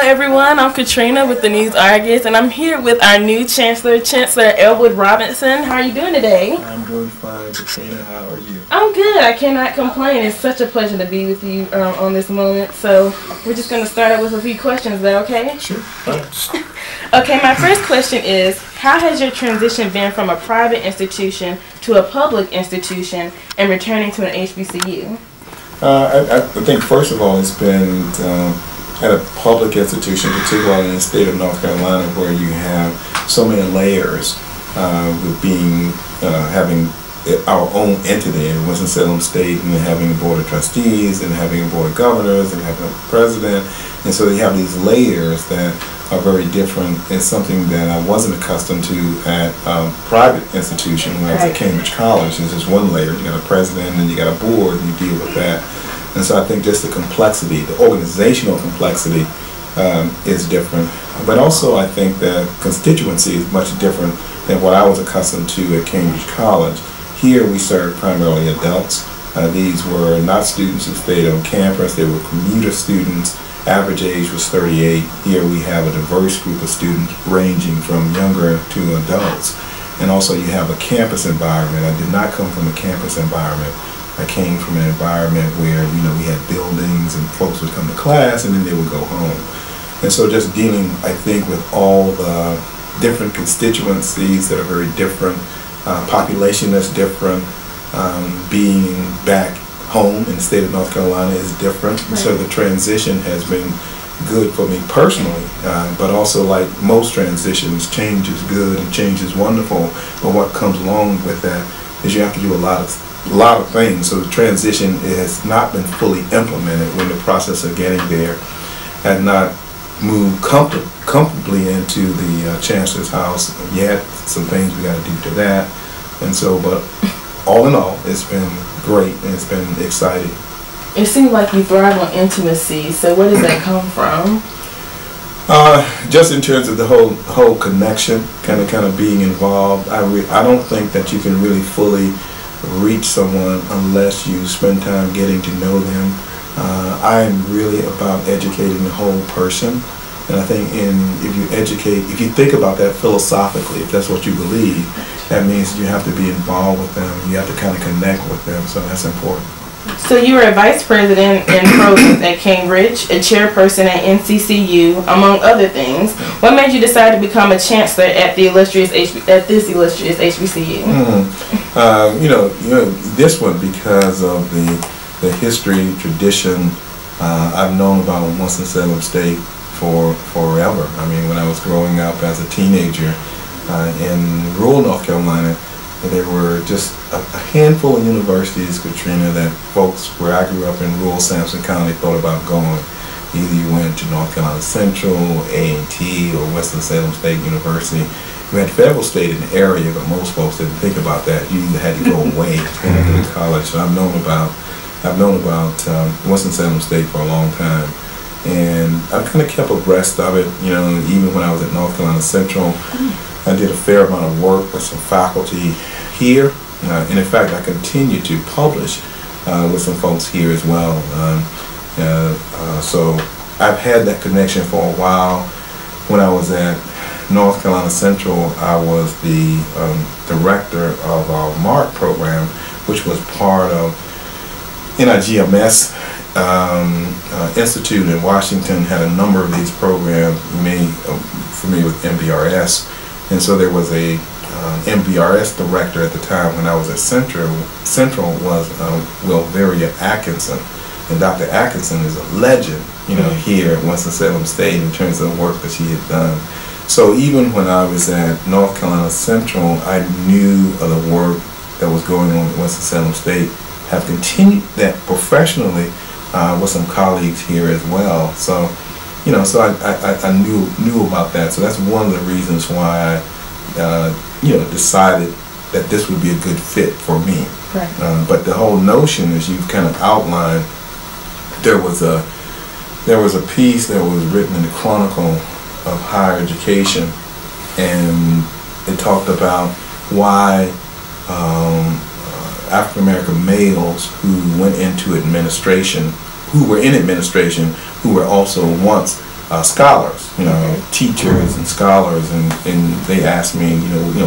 everyone, I'm Katrina with the News Argus, and I'm here with our new Chancellor, Chancellor Robinson. How are you doing today? I'm doing fine, Katrina. How are you? I'm good. I cannot complain. It's such a pleasure to be with you on this moment. So we're just going to start out with a few questions. Is that okay? Sure. Fine. Okay, my first question is, how has your transition been from a private institution to a public institution and returning to an HBCU? I think, first of all, it's been at a public institution, particularly in the state of North Carolina, where you have so many layers with being having our own entity in Winston-Salem State, and having a board of trustees, and having a board of governors, and having a president, and so you have these layers that are very different. It's something that I wasn't accustomed to at a private institution when I was at Cambridge College. There's just one layer. You got a president, and you got a board, and you deal with that. And so I think just the complexity, the organizational complexity is different. But also I think that constituency is much different than what I was accustomed to at Cambridge College. Here we serve primarily adults. These were not students who stayed on campus. They were commuter students. Average age was 38. Here we have a diverse group of students ranging from younger to adults. And also you have a campus environment. I did not come from a campus environment. I came from an environment where, we had buildings and folks would come to class and then they would go home. And so just dealing, I think, with all the different constituencies that are very different, population that's different, being back home in the state of North Carolina is different. Right. So the transition has been good for me personally, but also, like most transitions, change is good and change is wonderful, but what comes along with that is you have to do a lot of things. So the transition has not been fully implemented. We're in the process of getting there, had not moved comfortably into the Chancellor's house yet. Some things we got to do to that, and so, but all in all, it's been great and it's been exciting. It seems like you thrive on intimacy. So where does that come from? Just in terms of the whole connection, kind of being involved. I don't think that you can really fully reach someone unless you spend time getting to know them. I'm really about educating the whole person, and I think if you think about that philosophically, if that's what you believe, that means you have to be involved with them. You have to kind of connect with them, so that's important. So you were a vice president and provost at Cambridge, a chairperson at NCCU, among other things. What made you decide to become a chancellor at this illustrious HBCU? This one, because of the history, tradition. I've known about Winston-Salem State for forever. I mean, when I was growing up as a teenager in rural North Carolina, there were just a handful of universities, Katrina, that folks where I grew up in rural Sampson County thought about going. Either you went to North Carolina Central, A&T, or Winston-Salem State University. We had Federal State in the area, but most folks didn't think about that. You either had to go away to go to college. So I've known about Winston-Salem State for a long time, and I've kind of kept abreast of it. Even when I was at North Carolina Central, I did a fair amount of work with some faculty here, and in fact I continue to publish with some folks here as well. So I've had that connection for a while. When I was at North Carolina Central, I was the director of our MARC program, which was part of NIGMS Institute in Washington. Had a number of these programs. You may be familiar with MBRS. And so there was a MBRS director at the time when I was at Central. Central was Wilveria Atkinson, and Dr. Atkinson is a legend, here at Winston-Salem State in terms of the work that she had done. So even when I was at North Carolina Central, I knew of the work that was going on at Winston-Salem State. Have continued that professionally with some colleagues here as well. So. So I knew about that. So that's one of the reasons why I, decided that this would be a good fit for me. Right. But the whole notion, as you've kind of outlined, there was a piece that was written in the Chronicle of Higher Education, and it talked about why African American males who went into administration, who were in administration, who were also once scholars, teachers and scholars, and they asked me,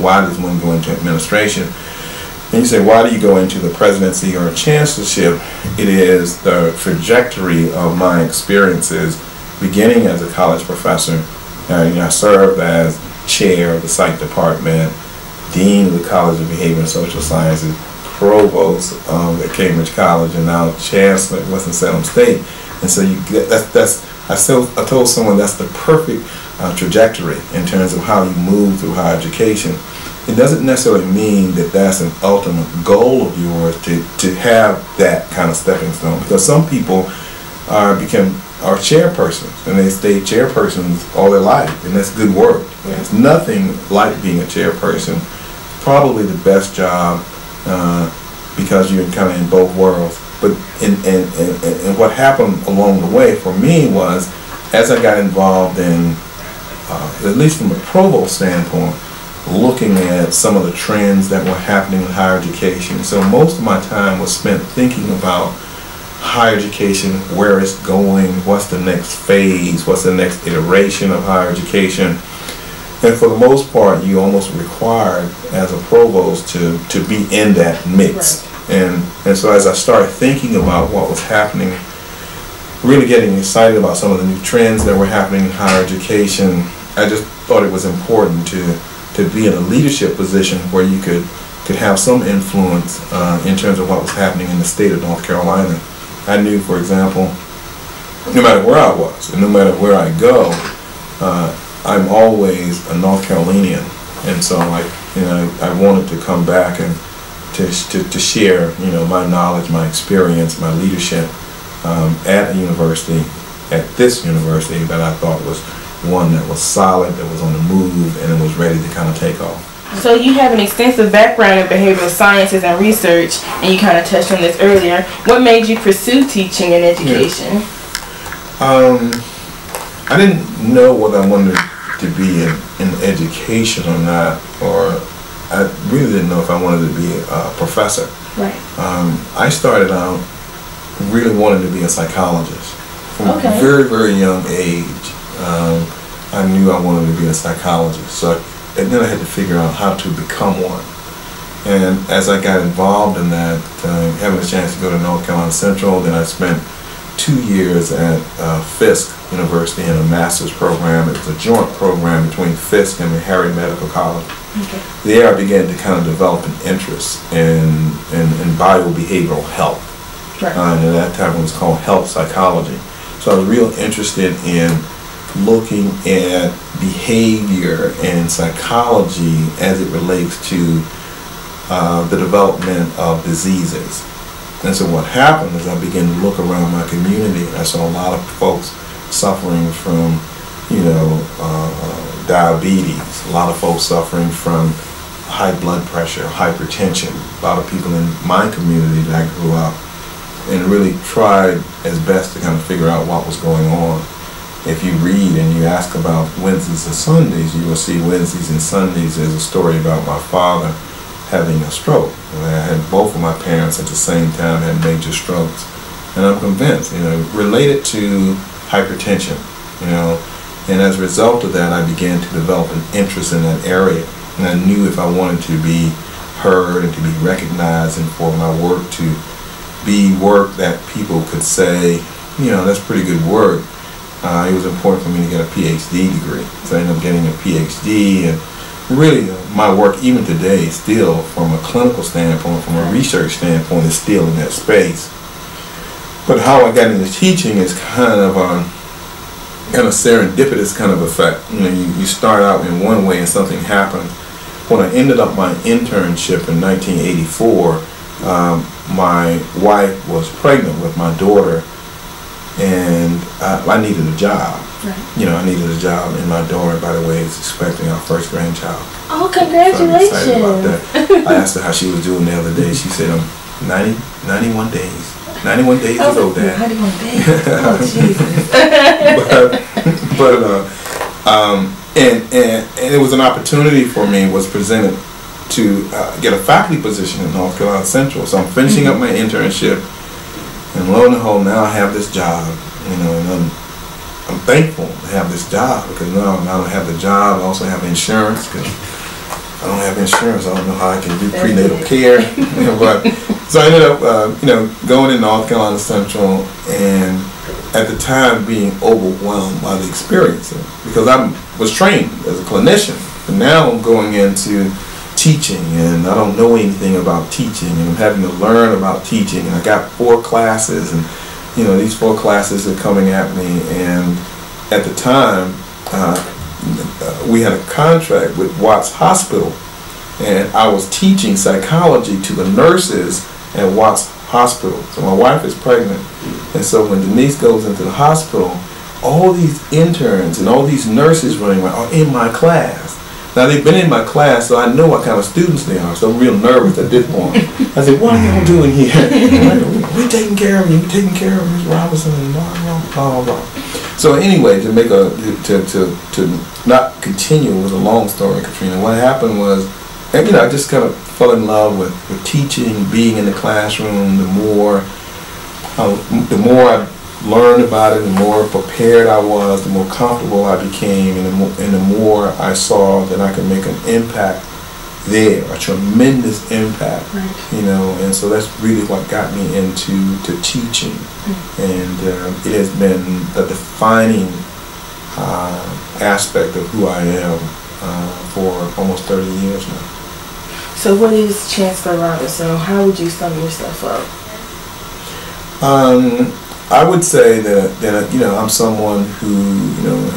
why does one go into administration? And you say, why do you go into the presidency or chancellorship? It is the trajectory of my experiences beginning as a college professor. I served as chair of the psych department, dean of the College of Behavior and Social Sciences, provost at Cambridge College, and now chancellor at Winston-Salem State. And so I told someone that's the perfect trajectory in terms of how you move through higher education. It doesn't necessarily mean that that's an ultimate goal of yours to have that kind of stepping stone, because some people are chairpersons and they stay chairpersons all their life, and that's good work. Yeah. There's nothing like being a chairperson. Probably the best job because you're kind of in both worlds. But and what happened along the way for me was, as I got involved in, at least from a provost standpoint, looking at some of the trends that were happening in higher education. So most of my time was spent thinking about higher education, where it's going, what's the next phase, what's the next iteration of higher education. And for the most part, you almost required as a provost to be in that mix. Right. And so as I started thinking about what was happening, really getting excited about some of the new trends that were happening in higher education, I just thought it was important to be in a leadership position where you could have some influence in terms of what was happening in the state of North Carolina. I knew, for example, no matter where I was and no matter where I go, I'm always a North Carolinian, and so I wanted to come back and to share my knowledge, my experience, my leadership at a university, at this university that I thought was one that was solid, that was on the move, and it was ready to kind of take off. So you have an extensive background in behavioral sciences and research, and you kind of touched on this earlier. What made you pursue teaching and education? Yeah. I didn't know whether I wanted to be in education or not, or I really didn't know if I wanted to be a professor. Right. I started out really wanting to be a psychologist. From a very, very young age, I knew I wanted to be a psychologist. And then I had to figure out how to become one. And as I got involved in that, having a chance to go to North Carolina Central, then I spent 2 years at Fisk University in a master's program. It was a joint program between Fisk and the Harry Medical College. Okay. There I began to kind of develop an interest in biobehavioral health. Right. And at that time it was called health psychology. So I was real interested in looking at behavior and psychology as it relates to the development of diseases. And so what happened is I began to look around my community, and I saw a lot of folks suffering from, diabetes, a lot of folks suffering from high blood pressure, hypertension, a lot of people in my community that I grew up, and really tried as best to kind of figure out what was going on. If you read and you ask about Wednesdays and Sundays, you will see Wednesdays and Sundays there's a story about my father having a stroke. I had both of my parents at the same time had major strokes. And I'm convinced, related to hypertension, and as a result of that, I began to develop an interest in that area. And I knew if I wanted to be heard and to be recognized and for my work to be work that people could say, that's pretty good work, it was important for me to get a PhD degree. So I ended up getting a PhD, and really my work even today still from a clinical standpoint, from a research standpoint, is still in that space. But how I got into teaching is kind of serendipitous kind of effect. You start out in one way and something happens. When I ended up my internship in 1984, my wife was pregnant with my daughter, and I needed a job. Right. I needed a job, and my daughter, by the way, is expecting our first grandchild. Oh, congratulations! So I'm excited about that. I asked her how she was doing the other day. She said, I'm 91 days. 91 days is old, Dad. 91 days. Oh, Jesus. And it was an opportunity for me, was presented to get a faculty position in North Carolina Central. So I'm finishing up my internship, and lo and behold, now I have this job, and I'm thankful to have this job, because now I don't have the job. I also have insurance, because I don't have insurance. I don't know how I can do prenatal care. But so I ended up, going to North Carolina Central, and at the time being overwhelmed by the experience, because I was trained as a clinician, and now I'm going into teaching, and I don't know anything about teaching, and I'm having to learn about teaching, and I got 4 classes, and these 4 classes are coming at me, and at the time we had a contract with Watts Hospital, and I was teaching psychology to the nurses at Watts Hospital. So my wife is pregnant, and so when Denise goes into the hospital, all these interns and all these nurses running around are in my class. Now, they've been in my class, so I know what kind of students they are, so I'm real nervous at this point. I said, what are y'all doing here? We're taking care of you, we're taking care of Ms. Robinson, and blah, blah, blah. So anyway, to not continue with a long story, Katrina, what happened was, I just kind of fell in love with teaching, being in the classroom. The more I learned about it, the more prepared I was, the more comfortable I became, and the more I saw that I could make an impact there, a tremendous impact, right. And so that's really what got me into teaching, and it has been a defining aspect of who I am for almost 30 years now. So what is Chancellor Robinson? How would you sum yourself up? I would say that I'm someone who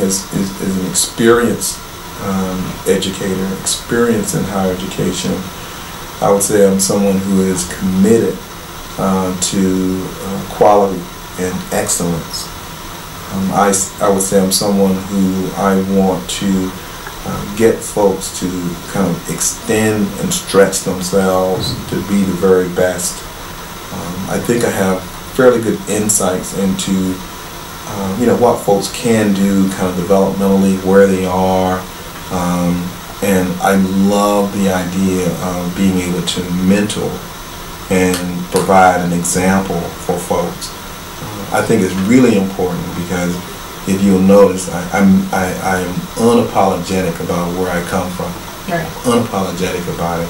is an experienced educator, experienced in higher education. I would say I'm someone who is committed to quality and excellence. I would say I'm someone who I want to get folks to kind of extend and stretch themselves to be the very best. I think I have fairly good insights into what folks can do kind of developmentally, where they are, and I love the idea of being able to mentor and provide an example for folks. I think it's really important, because if you'll notice, I am unapologetic about where I come from. Right. Unapologetic about it,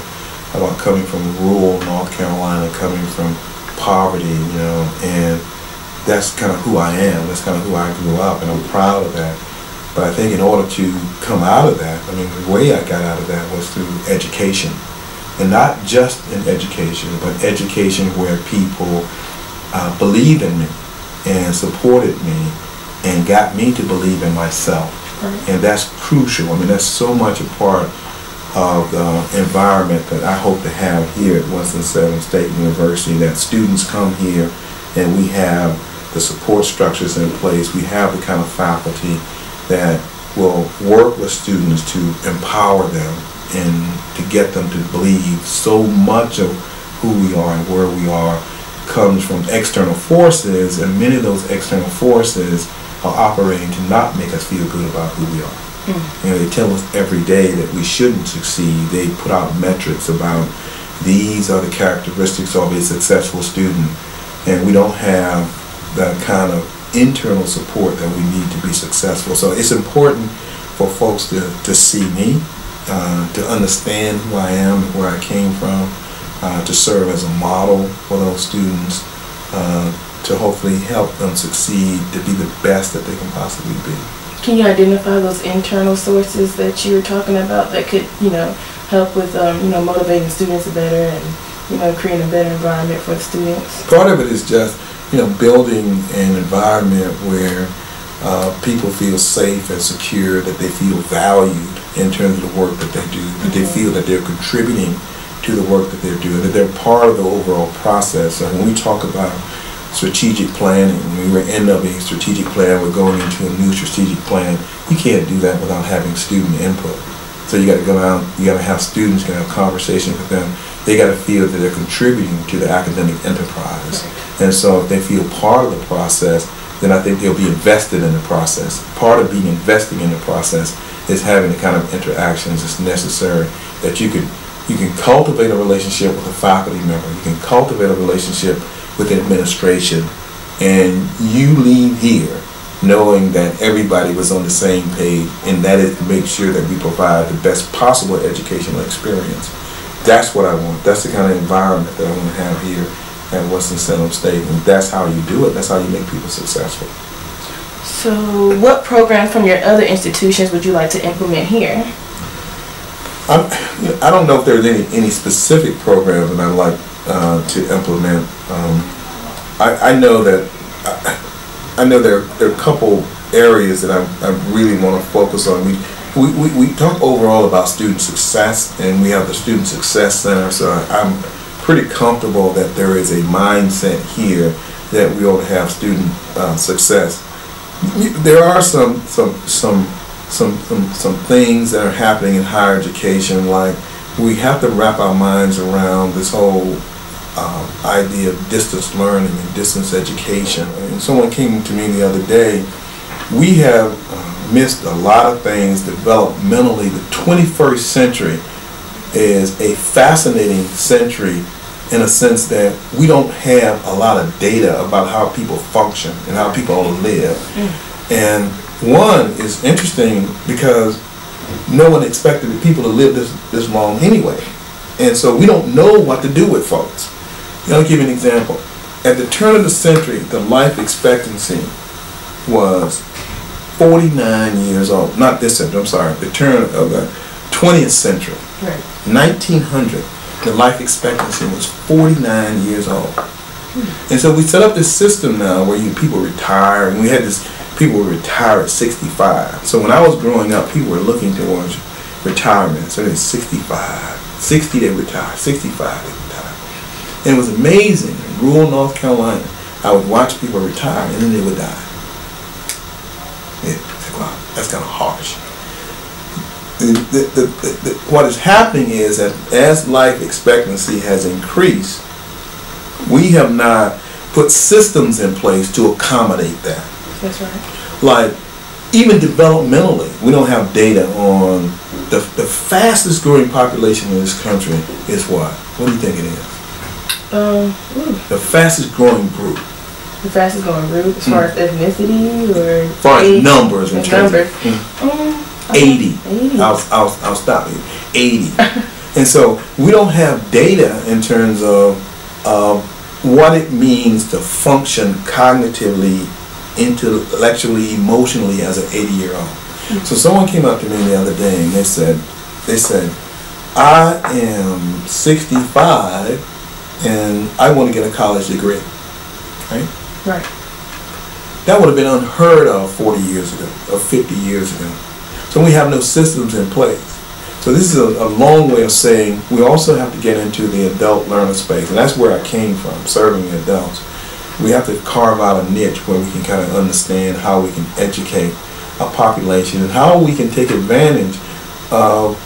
about coming from rural North Carolina, coming from poverty, and that's kind of who I am. That's kind of who I grew up, and I'm proud of that. But I think in order to come out of that, the way I got out of that was through education. And not just in education, but education where people believed in me and supported me and got me to believe in myself. Right. And that's crucial. That's so much a part of the environment that I hope to have here at Winston-Salem State University, that students come here and we have the support structures in place. We have the kind of faculty that will work with students to empower them and to get them to believe. So much of who we are and where we are comes from external forces, and many of those external forces are operating to not make us feel good about who we are. They tell us every day that we shouldn't succeed. They put out metrics about these are the characteristics of a successful student, and we don't have the kind of internal support that we need to be successful. So it's important for folks to see me, to understand who I am and where I came from, to serve as a model for those students, to hopefully help them succeed, to be the best that they can possibly be. Can you identify those internal sources that you were talking about that could, help with, motivating students better and, creating a better environment for the students? Part of it is just, building an environment where people feel safe and secure, that they feel valued in terms of the work that they do, that they feel that they're contributing to the work that they're doing, that they're part of the overall process. And when we talk about strategic planning, when we're in a strategic plan, we're going into a new strategic plan, you can't do that without having student input. So you got to go out, you got to have students, you got to have conversations with them. They got to feel that they're contributing to the academic enterprise. And so if they feel part of the process, then I think they'll be invested in the process. Part of being invested in the process is having the kind of interactions that's necessary, that you can cultivate a relationship with a faculty member, you can cultivate a relationship with the administration, and you leave here knowing that everybody was on the same page, and that is to make sure that we provide the best possible educational experience. That's what I want. That's the kind of environment that I want to have here at Winston-Salem State, and that's how you do it. That's how you make people successful. So what programs from your other institutions would you like to implement here? I don't know if there's any specific program that I'd like to implement. I know that there are a couple areas that I really want to focus on. We talk overall about student success, and we have the Student Success Center, so I'm pretty comfortable that there is a mindset here that we ought to have student success. There are some things that are happening in higher education, like we have to wrap our minds around this whole idea of distance learning and distance education. And someone came to me the other day. We have missed a lot of things developmentally. The 21st century is a fascinating century in a sense that we don't have a lot of data about how people function and how people live. And one is interesting because no one expected the people to live this long anyway. And so we don't know what to do with folks. I'll give you an example. At the turn of the century, the life expectancy was 49 years old. Not this century, I'm sorry. The turn of the 20th century. Right. 1900. The life expectancy was 49 years old. And so we set up this system now where people retire, and we had this, people would retire at 65. So when I was growing up, people were looking towards retirement. So they 65, 60 they retire, 65 they retire. And it was amazing. In rural North Carolina, I would watch people retire and then they would die. Yeah, wow, that's kind of harsh. What is happening is that as life expectancy has increased, we have not put systems in place to accommodate that. That's right. Like, even developmentally, we don't have data on the fastest growing population in this country is what? What do you think it is? The fastest growing group. The fastest growing group as far as ethnicity or as far as numbers in terms numbers. 80. I'll stop you. 80. And so we don't have data in terms of what it means to function cognitively, intellectually, emotionally as an 80-year-old. So someone came up to me the other day and they said, I am 65 and I want to get a college degree. Right? Right. That would have been unheard of 40 years ago or 50 years ago. So we have no systems in place. So this is a long way of saying we also have to get into the adult learner space. And that's where I came from, serving the adults. We have to carve out a niche where we can kind of understand how we can educate a population and how we can take advantage of,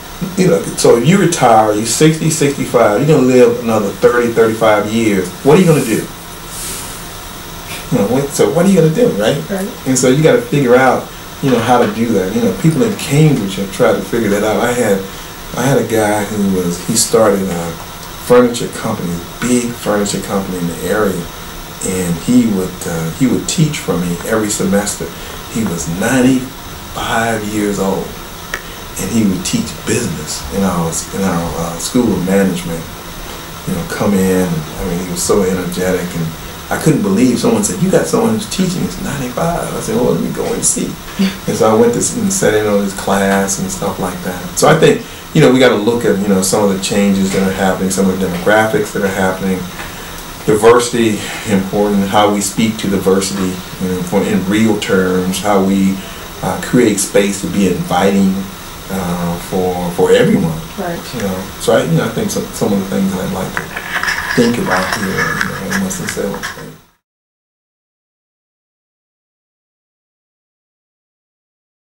so if you retire, you're 60, 65, you're going to live another 30, 35 years. What are you going to do? So what are you going to do, right? And so you got to figure out, how to do that. People in Cambridge have tried to figure that out. I had a guy he started a furniture company, big furniture company in the area, and he would teach for me every semester. He was 95 years old, and he would teach business in our school of management. Come in. He was so energetic, and I couldn't believe someone said, "You got someone who's teaching is 95." I said, "Well, let me go and see." And so I went and sat in on his class and stuff like that. So I think, we got to look at, some of the changes that are happening, some of the demographics that are happening. Diversity, important, how we speak to diversity, in real terms, how we create space to be inviting for everyone. Right. So I think some of the things that I'd like to think about here in Winston-Salem.